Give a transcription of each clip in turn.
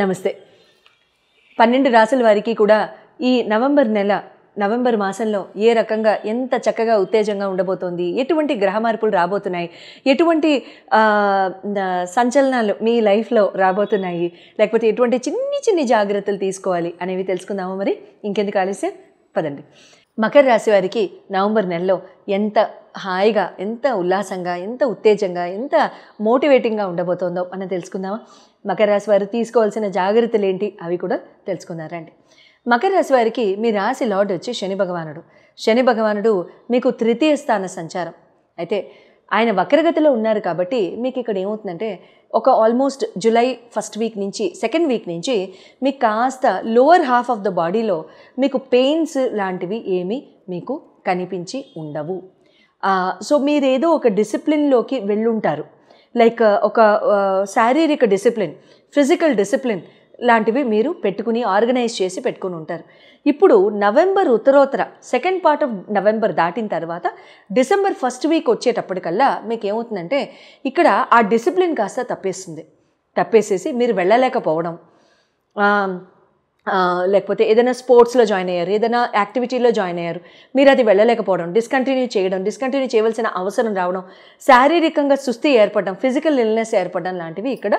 నమస్తే. 12 రాసుల వారికి కూడా ఈ నవంబర్ మాసంలో ఏ రకంగా ఎంత చక్కగా ఉత్తేజంగా ఉండబోతోంది, ఎటువంటి గ్రహ మార్పులు రాబోతున్నాయి, ఎటువంటి సంచలనాలు మీ లైఫ్లో రాబోతున్నాయి, లేకపోతే ఎటువంటి చిన్ని జాగ్రత్తలు తీసుకోవాలి అనేవి తెలుసుకుందాము. మరి ఇంకెందుకు ఆలస్యం, పదండి. మకర రాశి వారికి నవంబర్ నెలలో ఎంత హాయిగా, ఎంత ఉల్లాసంగా, ఎంత ఉత్తేజంగా, ఎంత మోటివేటింగ్గా ఉండబోతోందో మనం తెలుసుకుందామా. మకర రాశి వారు తీసుకోవాల్సిన జాగ్రత్తలు ఏంటి అవి కూడా తెలుసుకున్నారండి. మకర రాశి వారికి మీ రాశి లార్డ్ వచ్చి శని భగవానుడు మీకు తృతీయ స్థాన సంచారం. అయితే ఆయన వక్రగతిలో ఉన్నారు కాబట్టి మీకు ఇక్కడ ఏమవుతుందంటే ఒక ఆల్మోస్ట్ జూలై ఫస్ట్ వీక్ నుంచి సెకండ్ వీక్ నుంచి మీకు కాస్త లోవర్ హాఫ్ ఆఫ్ ద బాడీలో మీకు పెయిన్స్ లాంటివి ఏమీ మీకు కనిపించి ఉండవు. సో మీరేదో ఒక డిసిప్లిన్లోకి వెళ్ళుంటారు. లైక్ ఒక శారీరక డిసిప్లిన్, ఫిజికల్ డిసిప్లిన్ లాంటివి మీరు పెట్టుకుని ఆర్గనైజ్ చేసి పెట్టుకుని ఉంటారు. ఇప్పుడు నవంబర్ ఉత్తరోత్తర సెకండ్ పార్ట్ ఆఫ్ నవంబర్ దాటిన తర్వాత డిసెంబర్ ఫస్ట్ వీక్ వచ్చేటప్పటికల్లా మీకు ఏమవుతుందంటే ఇక్కడ ఆ డిసిప్లిన్ కాస్త తప్పేసేసి మీరు వెళ్ళలేకపోవడం, లేకపోతే ఏదైనా స్పోర్ట్స్లో జాయిన్ అయ్యారు, ఏదైనా యాక్టివిటీలో జాయిన్ అయ్యారు, మీరు అది వెళ్ళలేకపోవడం, డిస్కంటిన్యూ చేయవలసిన అవసరం రావడం, శారీరకంగా సుస్థి ఏర్పడడం, ఫిజికల్ ఇల్నెస్ ఏర్పడడం లాంటివి ఇక్కడ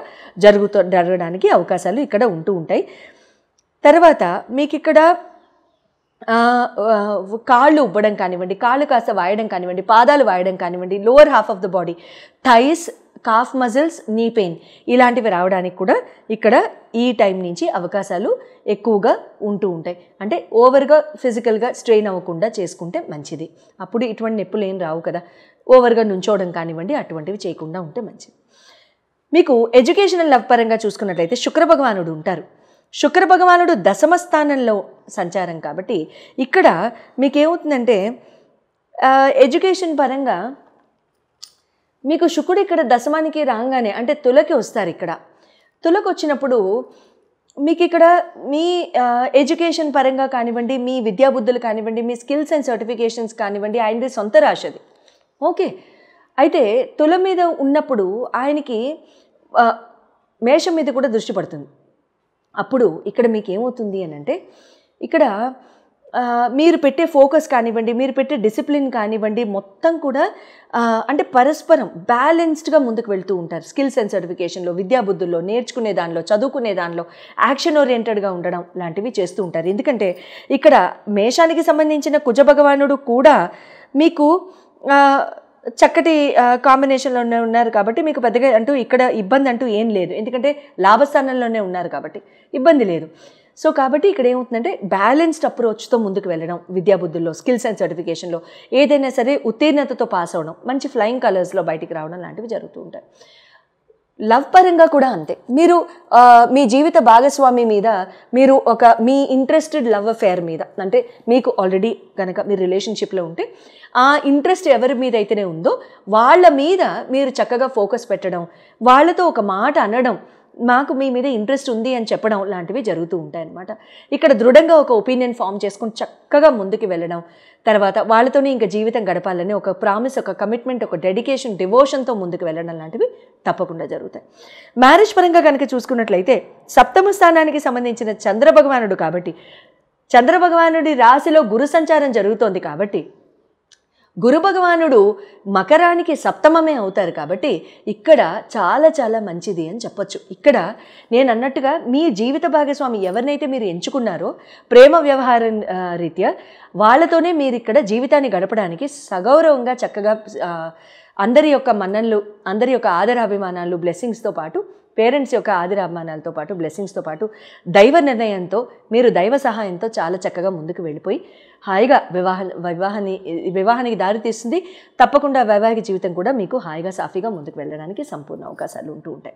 జరగడానికి అవకాశాలు ఇక్కడ ఉంటూ ఉంటాయి. తర్వాత మీకు ఇక్కడ కాళ్ళు ఉబ్బడం కానివ్వండి, కాళ్ళు కాస్త వాయడం కానివ్వండి, పాదాలు వాయడం కానివ్వండి, lower half of the body, thighs, calf muscles, knee pain ఇలాంటివి రావడానికి కూడా ఇక్కడ ఈ టైం నుంచి అవకాశాలు ఎక్కువగా ఉంటూ ఉంటాయి. అంటే ఓవర్గా ఫిజికల్గా స్ట్రెయిన్ అవ్వకుండా చేసుకుంటే మంచిది. అప్పుడు ఇటువంటి నొప్పులు ఏం రావు కదా. ఓవర్గా నుంచోవడం కానివ్వండి అటువంటివి చేయకుండా ఉంటే మంచిది. మీకు ఎడ్యుకేషనల్ లవ్ పరంగా చూసుకున్నట్లయితే శుక్రభగవానుడు ఉంటారు. శుక్రభగవానుడు దశమ స్థానంలో సంచారం కాబట్టి ఇక్కడ మీకేమవుతుందంటే ఎడ్యుకేషన్ పరంగా మీకు శుక్రుడు ఇక్కడ దశమానికి రాగానే అంటే తులకి వస్తారు. ఇక్కడ తులకు వచ్చినప్పుడు మీకు ఇక్కడ మీ ఎడ్యుకేషన్ పరంగా కానివ్వండి, మీ విద్యాబుద్ధులు కానివ్వండి, మీ స్కిల్స్ అండ్ సర్టిఫికేషన్స్ కానివ్వండి, ఆయనది సొంత రాశది. ఓకే, అయితే తుల మీద ఉన్నప్పుడు ఆయనకి మేషం మీద కూడా దృష్టి పడుతుంది. అప్పుడు ఇక్కడ మీకు ఏమవుతుంది అని అంటే ఇక్కడ మీరు పెట్టే ఫోకస్ కానివ్వండి, మీరు పెట్టే డిసిప్లిన్ కానివ్వండి, మొత్తం కూడా అంటే పరస్పరం బ్యాలెన్స్డ్గా ముందుకు వెళ్తూ ఉంటారు. స్కిల్స్ అండ్ సర్టిఫికేషన్లో, విద్యాబుద్ధుల్లో, నేర్చుకునే దానిలో, చదువుకునే దానిలో యాక్షన్ ఓరియంటెడ్గా ఉండడం లాంటివి చేస్తూ ఉంటారు. ఎందుకంటే ఇక్కడ మేషానికి సంబంధించిన కుజ భగవానుడు కూడా మీకు చక్కటి కాంబినేషన్లోనే ఉన్నారు కాబట్టి మీకు పెద్దగా అంటూ ఇక్కడ ఇబ్బంది అంటూ ఏం లేదు. ఎందుకంటే లాభస్థానంలోనే ఉన్నారు కాబట్టి ఇబ్బంది లేదు. సో కాబట్టి ఇక్కడ ఏమవుతుందంటే బ్యాలెన్స్డ్ అప్రోచ్తో ముందుకు వెళ్ళడం, విద్యాబుద్ధుల్లో, స్కిల్స్ అండ్ సర్టిఫికేషన్లో ఏదైనా సరే ఉత్తీర్ణతతో పాస్ అవ్వడం, మంచి ఫ్లయింగ్ కలర్స్లో బయటికి రావడం లాంటివి జరుగుతూ ఉంటాయి. లవ్ పరంగా కూడా అంతే. మీరు మీ జీవిత భాగస్వామి మీద మీరు మీ ఇంట్రెస్టెడ్ లవ్ అఫేర్ మీద, అంటే మీకు ఆల్రెడీ కనుక మీరు రిలేషన్షిప్లో ఉంటే ఆ ఇంట్రెస్ట్ ఎవరి మీద అయితేనే ఉందో వాళ్ళ మీద మీరు చక్కగా ఫోకస్ పెట్టడం, వాళ్ళతో ఒక మాట అనడం, మాకు మీ మీద ఇంట్రెస్ట్ ఉంది అని చెప్పడం లాంటివి జరుగుతూ ఉంటాయి అన్నమాట. ఇక్కడ దృఢంగా ఒక ఒపీనియన్ ఫామ్ చేసుకుని చక్కగా ముందుకు వెళ్ళడం, తర్వాత వాళ్ళతోనే ఇంకా జీవితం గడపాలని ఒక ప్రామిస్, ఒక కమిట్మెంట్, ఒక డెడికేషన్, డివోషన్తో ముందుకు వెళ్ళడం లాంటివి తప్పకుండా జరుగుతాయి. మ్యారేజ్ పరంగా కనుక చూసుకున్నట్లయితే సప్తమ స్థానానికి సంబంధించిన చంద్రభగవానుడు కాబట్టి, చంద్రభగవానుడి రాశిలో గురు సంచారం జరుగుతోంది కాబట్టి గురు భగవానుడు మకరానికి సప్తమమే అవుతారు కాబట్టి ఇక్కడ చాలా చాలా మంచిది అని చెప్పొచ్చు. ఇక్కడ నేను అన్నట్టుగా మీ జీవిత భాగస్వామి ఎవరినైతే మీరు ఎంచుకున్నారో ప్రేమ వ్యవహారం రీత్యా వాళ్ళతోనే మీరు ఇక్కడ జీవితాన్ని గడపడానికి సగౌరవంగా చక్కగా అందరి యొక్క మన్ననలు, అందరి యొక్క ఆదరాభిమానాలు, బ్లెస్సింగ్స్తో పాటు, పేరెంట్స్ యొక్క ఆదరాభిమానాలతో పాటు, బ్లెస్సింగ్స్తో పాటు దైవ నిర్ణయంతో, మీరు దైవ సహాయంతో చాలా చక్కగా ముందుకు వెళ్ళిపోయి హాయిగా వివాహానికి దారి తీస్తుంది. తప్పకుండా వైవాహిక జీవితం కూడా మీకు హాయిగా సాఫీగా ముందుకు వెళ్ళడానికి సంపూర్ణ అవకాశాలు ఉంటూ ఉంటాయి.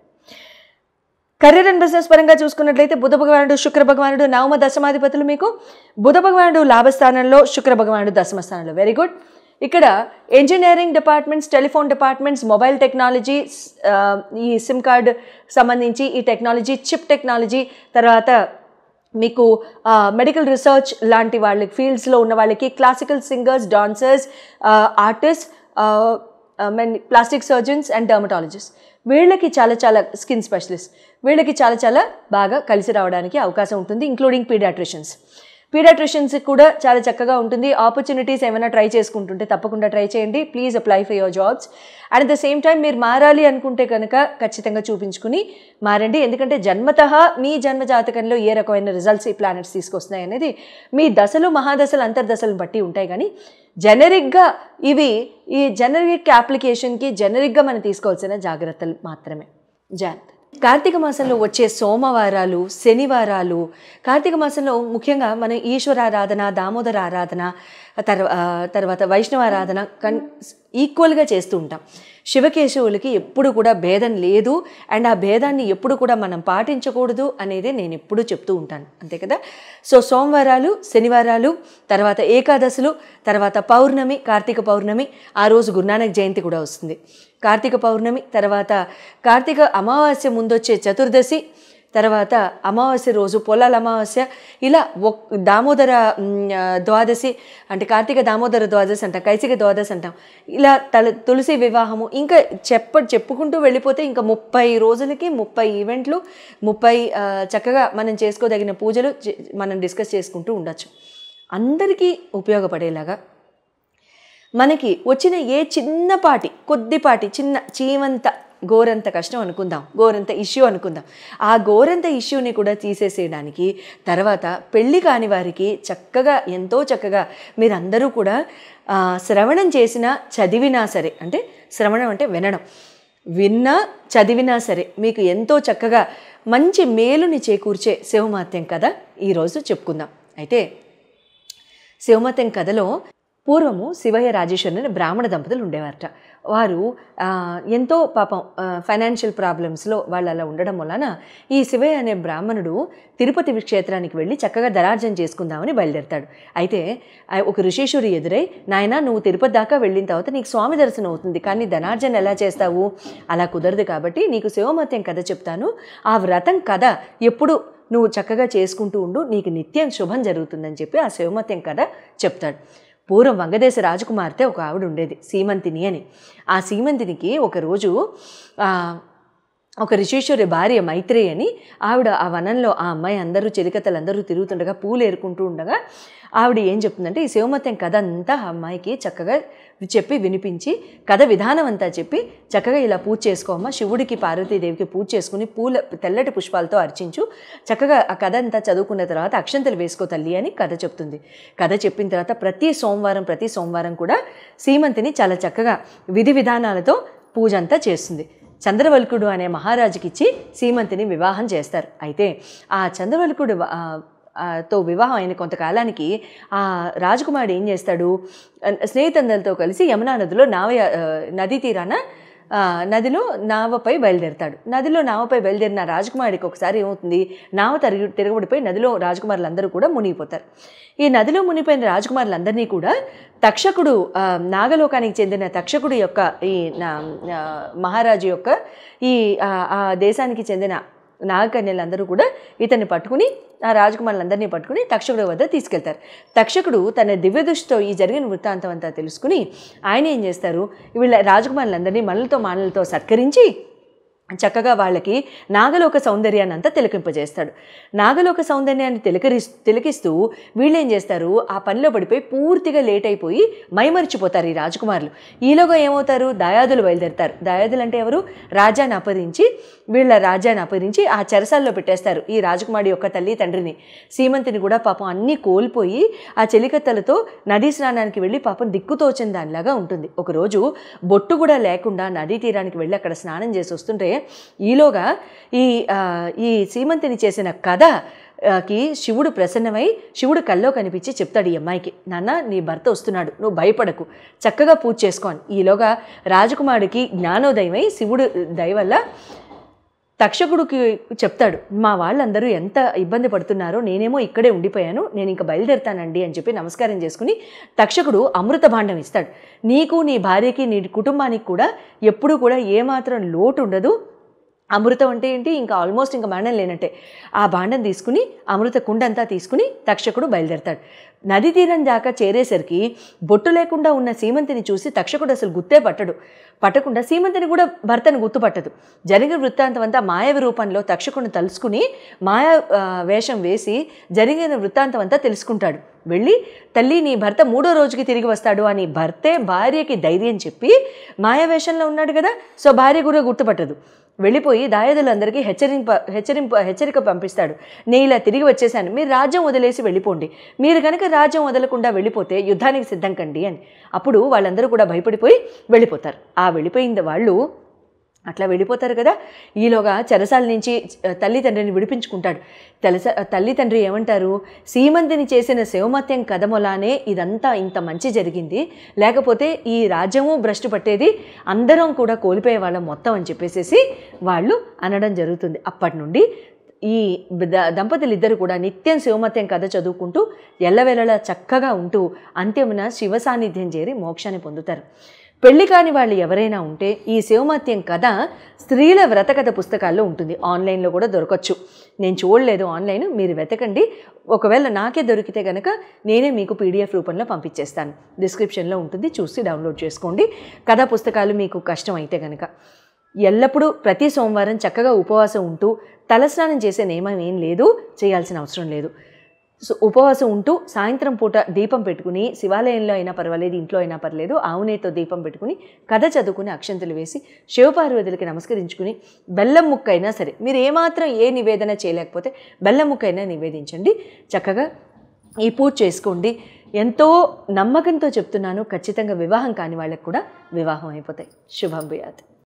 కెరీర్ అండ్ బిజినెస్ పరంగా చూసుకున్నట్లయితే బుధ భగవానుడు, శుక్ర భగవానుడు నవమ దశమాధిపతులు. మీకు బుధ భగవానుడు లాభస్థానంలో, శుక్ర భగవానుడు దశమ స్థానంలో. Very good. ఇక్కడ engineering departments, telephone departments, mobile technology, ఈ సిమ్ కార్డ్ సంబంధించి ఈ టెక్నాలజీ, చిప్ టెక్నాలజీ, తర్వాత మీకు మెడికల్ రీసెర్చ్ లాంటి వాళ్ళకి ఫీల్డ్స్లో ఉన్న వాళ్ళకి, classical singers, dancers, artist, plastic surgeons and dermatologist, వీళ్ళకి చాలా స్కిన్ స్పెషలిస్ట్, వీళ్ళకి చాలా బాగా కలిసి రావడానికి అవకాశం ఉంటుంది. ఇంక్లూడింగ్ పీడియాట్రిషియన్స్కి కూడా చాలా చక్కగా ఉంటుంది. ఆపర్చునిటీస్ ఏమైనా ట్రై చేసుకుంటుంటే తప్పకుండా ట్రై చేయండి. Please apply for your jobs. And at the same time మీరు మారాలి అనుకుంటే కనుక ఖచ్చితంగా చూపించుకుని మారండి. ఎందుకంటే జన్మతః మీ జన్మ జాతకంలో ఏ రకమైన రిజల్ట్స్ ఈ ప్లానెట్స్ తీసుకొస్తున్నాయి అనేది మీ దశలు, మహాదశలు, అంతర్దశలను బట్టి ఉంటాయి. కానీ జనరిక్గా ఇవి ఈ జనరిక్ అప్లికేషన్కి జనరిక్గా మనం తీసుకోవాల్సిన జాగ్రత్తలు మాత్రమే. జాగ్రత్త. కార్తీక మాసంలో వచ్చే సోమవారాలు, శనివారాలు, కార్తీక మాసంలో ముఖ్యంగా మనం ఈశ్వరారాధన, దామోదర ఆరాధన, తర్వాత వైష్ణవారాధన ఈక్వల్గా చేస్తూ ఉంటాం. శివకేశవులకి ఎప్పుడు కూడా భేదం లేదు. అండ్ ఆ భేదాన్ని ఎప్పుడు కూడా మనం పాటించకూడదు అనేది నేను ఎప్పుడూ చెప్తూ ఉంటాను, అంతే కదా. సో సోమవారాలు, శనివారాలు, తర్వాత ఏకాదశులు, తర్వాత పౌర్ణమి, కార్తీక పౌర్ణమి, ఆ రోజు గురునానక్ జయంతి కూడా వస్తుంది. కార్తీక పౌర్ణమి తర్వాత కార్తీక అమావాస్య ముందొచ్చే చతుర్దశి, తర్వాత అమావాస్య రోజు పొలాల అమావాస్య, ఇలా దామోదర ద్వాదశి అంటే కార్తీక దామోదర ద్వాదశి అంటాం, కైసిక ద్వాదశి అంటాం. ఇలా తులసి వివాహము, ఇంకా చెప్పుకుంటూ వెళ్ళిపోతే ఇంకా 30 రోజులకి 30 ఈవెంట్లు, 30 చక్కగా మనం చేసుకోదగిన పూజలు మనం డిస్కస్ చేసుకుంటూ ఉండొచ్చు. అందరికీ ఉపయోగపడేలాగా మనకి వచ్చిన ఏ చిన్నపాటి కొద్దిపాటి చిన్న చీమంత గోరంత కష్టం అనుకుందాం, గోరంత ఇష్యూ అనుకుందాం, ఆ గోరంత ఇష్యూని కూడా తీసేసేయడానికి తర్వాత పెళ్ళి కాని వారికి చక్కగా ఎంతో చక్కగా మీరందరూ కూడా శ్రవణం చేసినా చదివినా సరే, అంటే శ్రవణం అంటే వినడం, విన్నా చదివినా సరే మీకు ఎంతో చక్కగా మంచి మేలుని చేకూర్చే శివమహత్యం కథ ఈరోజు చెప్పుకుందాం. అయితే శివమహత్యం కథలో పూర్వము శివయ్య రాజేశ్వరి అనే బ్రాహ్మణ దంపతులు ఉండేవారట. వారు ఎంతో పాపం ఫైనాన్షియల్ ప్రాబ్లమ్స్లో వాళ్ళు అలా ఉండడం వలన ఈ శివయ్య అనే బ్రాహ్మణుడు తిరుపతి క్షేత్రానికి వెళ్ళి చక్కగా ధనార్జన చేసుకుందామని బయలుదేరతాడు. అయితే ఒక ఋషీశ్వరి ఎదురై, నాయన నువ్వు తిరుపతి దాకా వెళ్ళిన తర్వాత నీకు స్వామి దర్శనం అవుతుంది, కానీ ధనార్జన ఎలా చేస్తావు, అలా కుదరదు, కాబట్టి నీకు శివమహత్యం కథ చెప్తాను, ఆ వ్రతం కథ ఎప్పుడు నువ్వు చక్కగా చేసుకుంటూ ఉండు, నీకు నిత్యం శుభం జరుగుతుందని చెప్పి ఆ శివమహత్యం కథ చెప్తాడు. పూర్వం వంగదేశ రాజకుమార్తె ఒక ఆవిడ ఉండేది, సీమంతిని అని. ఆ సీమంతినికి ఒకరోజు ఒక ఋషీశ్వరి భార్య మైత్రేయి అని ఆవిడ ఆ వనంలో ఆ అమ్మాయి అందరూ చెలికత్తలందరూ తిరుగుతుండగా పూలు ఏరుకుంటూ ఉండగా ఆవిడ ఏం చెప్తుందంటే ఈ శివమహత్యం కథ అంతా ఆ అమ్మాయికి చక్కగా చెప్పి వినిపించి కథ విధానం అంతా చెప్పి చక్కగా ఇలా పూజ చేసుకోమ్మా, శివుడికి పార్వతీదేవికి పూజ చేసుకుని తెల్లటి పుష్పాలతో అర్చించు, చక్కగా ఆ కథ అంతా చదువుకున్న తర్వాత అక్షంతలు వేసుకో తల్లి అని కథ చెప్తుంది. కథ చెప్పిన తర్వాత ప్రతి సోమవారం కూడా సీమంతిని చాలా చక్కగా విధి విధానాలతో పూజ అంతా చేస్తుంది. చంద్రవల్కుడు అనే మహారాజుకి ఇచ్చి సీమంతిని వివాహం చేస్తారు. అయితే ఆ చంద్రవల్కుడు తో వివాహం అయిన కొంతకాలానికి ఆ రాజకుమారుడు ఏం చేస్తాడు, స్నేహితులతో కలిసి యమునా నదిలో నదీ తీరాన నదిలో నావపై బయలుదేరతాడు. నదిలో నావపై బయలుదేరిన రాజకుమారుడికి ఒకసారి ఏమవుతుంది, నావ తిరగబడిపోయి నదిలో రాజకుమారులందరూ కూడా మునిగిపోతారు. ఈ నదిలో మునిగిపోయిన రాజకుమారులందరినీ కూడా తక్షకుడు, నాగలోకానికి చెందిన తక్షకుడు యొక్క ఈ మహారాజు యొక్క ఈ ఆ దేశానికి చెందిన నాగకన్యలందరూ కూడా ఇతన్ని పట్టుకుని, ఆ రాజకుమారులందరినీ పట్టుకుని తక్షకుడి వద్ద తీసుకెళ్తారు. తక్షకుడు తన దివ్యదృష్టితో ఈ జరిగిన వృత్తాంతం అంతా తెలుసుకుని ఆయన ఏం చేస్తారు, వీళ్ళ రాజకుమారులందరినీ మానలతో సత్కరించి చక్కగా వాళ్ళకి నాగలోక సౌందర్యాన్ని అంతా తిలకింపజేస్తాడు. నాగలోక సౌందర్యాన్ని తిలకిస్తూ వీళ్ళు ఏం చేస్తారు, ఆ పనిలో పడిపోయి పూర్తిగా లేట్ అయిపోయి మైమరిచిపోతారు ఈ రాజకుమారులు. ఈలోగా ఏమవుతారు, దాయాదులు బయలుదేరుతారు. దాయాదులు అంటే ఎవరు, రాజ్యాన్ని అపహరించి ఆ చెరసాల్లో పెట్టేస్తారు ఈ రాజకుమారి యొక్క తల్లి తండ్రిని. సీమంతిని కూడా పాపం అన్నీ కోల్పోయి ఆ చెలికత్తలతో నదీ స్నానానికి వెళ్ళి పాపం దిక్కుతోచిన దానిలాగా ఉంటుంది. ఒకరోజు బొట్టు కూడా లేకుండా నదీ తీరానికి వెళ్ళి అక్కడ స్నానం చేసి వస్తుంటే ఈలోగా ఈ సీమంతిని చేసిన కథకి శివుడు ప్రసన్నమై శివుడు కల్లో కనిపించి చెప్తాడు ఈ అమ్మాయికి, నాన్న నీ భర్త వస్తున్నాడు, నువ్వు భయపడకు, చక్కగా పూజ చేసుకోని. ఈలోగా రాజకుమారుడికి జ్ఞానోదయమై శివుడు దయ వల్ల తక్షకుడికి చెప్తాడు, మా వాళ్ళందరూ ఎంత ఇబ్బంది పడుతున్నారో, నేనేమో ఇక్కడే ఉండిపోయాను, నేను ఇంకా బయలుదేరుతానండి అని చెప్పి నమస్కారం చేసుకుని తక్షకుడు అమృత భాండం ఇస్తాడు. నీకు నీ భార్యకి నీ కుటుంబానికి కూడా ఎప్పుడూ కూడా ఏమాత్రం లోటు ఉండదు, అమృతం అంటే ఏంటి, ఇంకా ఆల్మోస్ట్ ఇంకా బాండం లేనట్టే. ఆ బాండం తీసుకుని అమృత కుండంతా తీసుకుని తక్షకుడు బయలుదేరతాడు. నది తీరం దాకా చేరేసరికి బొట్టు లేకుండా ఉన్న సీమంతిని చూసి తక్షకుడు అసలు గుర్తే పట్టకుండా సీమంతిని కూడా భర్తను గుర్తుపట్టదు. జరిగిన వృత్తాంతం అంతా మాయవి రూపంలో తక్షకుడిని తలుసుకుని మాయా వేషం వేసి జరిగిన వృత్తాంతం అంతా తెలుసుకుంటాడు. వెళ్ళి తల్లి నీ భర్త 3వ రోజుకి తిరిగి వస్తాడు అని భర్తే భార్యకి ధైర్యం చెప్పి మాయావేషంలో ఉన్నాడు కదా, సో భార్య కూడా గుర్తుపట్టదు. వెళ్ళిపోయి దాయాదులందరికీ హెచ్చరిక పంపిస్తాడు. నేను ఇలా తిరిగి వచ్చేసాను, మీరు రాజ్యం వదిలేసి వెళ్ళిపోండి, మీరు కనుక రాజ్యం వదలకుండా వెళ్ళిపోతే యుద్ధానికి సిద్ధం కండి అని. అప్పుడు వాళ్ళందరూ కూడా భయపడిపోయి వెళ్ళిపోతారు. ఆ వెళ్ళిపోయింది వాళ్ళు అట్లా వెళ్ళిపోతారు కదా. ఈలోగా చెరసాల నుంచి తల్లిదండ్రిని విడిపించుకుంటాడు. తల్లిదండ్రి ఏమంటారు, సీమంతిని చేసిన శివమత్యం కథమొలానే ఇదంతా ఇంత మంచి జరిగింది, లేకపోతే ఈ రాజ్యము భ్రష్టు పట్టేది, అందరం కూడా కోల్పోయే వాళ్ళం మొత్తం అని చెప్పేసి వాళ్ళు అనడం జరుగుతుంది. అప్పటి నుండి ఈ దంపతులు ఇద్దరు కూడా నిత్యం శివమత్యం కథ చదువుకుంటూ ఎల్లవేళలా చక్కగా ఉంటూ అంత్యమున శివ సాన్నిధ్యం చేరి మోక్షాన్ని పొందుతారు. పెళ్లి కాని వాళ్ళు ఎవరైనా ఉంటే ఈ శివమత్యం కథ స్త్రీల వ్రతకథ పుస్తకాల్లో ఉంటుంది. ఆన్లైన్లో కూడా దొరకచ్చు. నేను చూడలేదు ఆన్లైన్, మీరు వెతకండి. ఒకవేళ నాకే దొరికితే కనుక నేనే మీకు PDF రూపంలో పంపించేస్తాను. డిస్క్రిప్షన్లో ఉంటుంది, చూసి డౌన్లోడ్ చేసుకోండి. కథా పుస్తకాలు మీకు కష్టం అయితే కనుక ఎల్లప్పుడూ ప్రతి సోమవారం చక్కగా ఉపవాసం ఉంటూ తలస్నానం చేసే నియమం ఏం లేదు, చేయాల్సిన అవసరం లేదు. సో ఉపవాసం ఉంటూ సాయంత్రం పూట దీపం పెట్టుకుని, శివాలయంలో అయినా పర్వాలేదు, ఇంట్లో అయినా పర్లేదు, ఆవునేతో దీపం పెట్టుకుని కథ చదువుకుని అక్షంతలు వేసి శివపార్వతులకి నమస్కరించుకుని బెల్లం ముక్క అయినా సరే, మీరు ఏమాత్రం ఏ నివేదన చేయలేకపోతే బెల్లం ముక్క అయినా నివేదించండి. చక్కగా ఈ పూజ చేసుకోండి. ఎంతో నమ్మకంతో చెప్తున్నాను, ఖచ్చితంగా వివాహం కాని వాళ్ళకు కూడా వివాహం అయిపోతాయి. శుభం భూయాత్.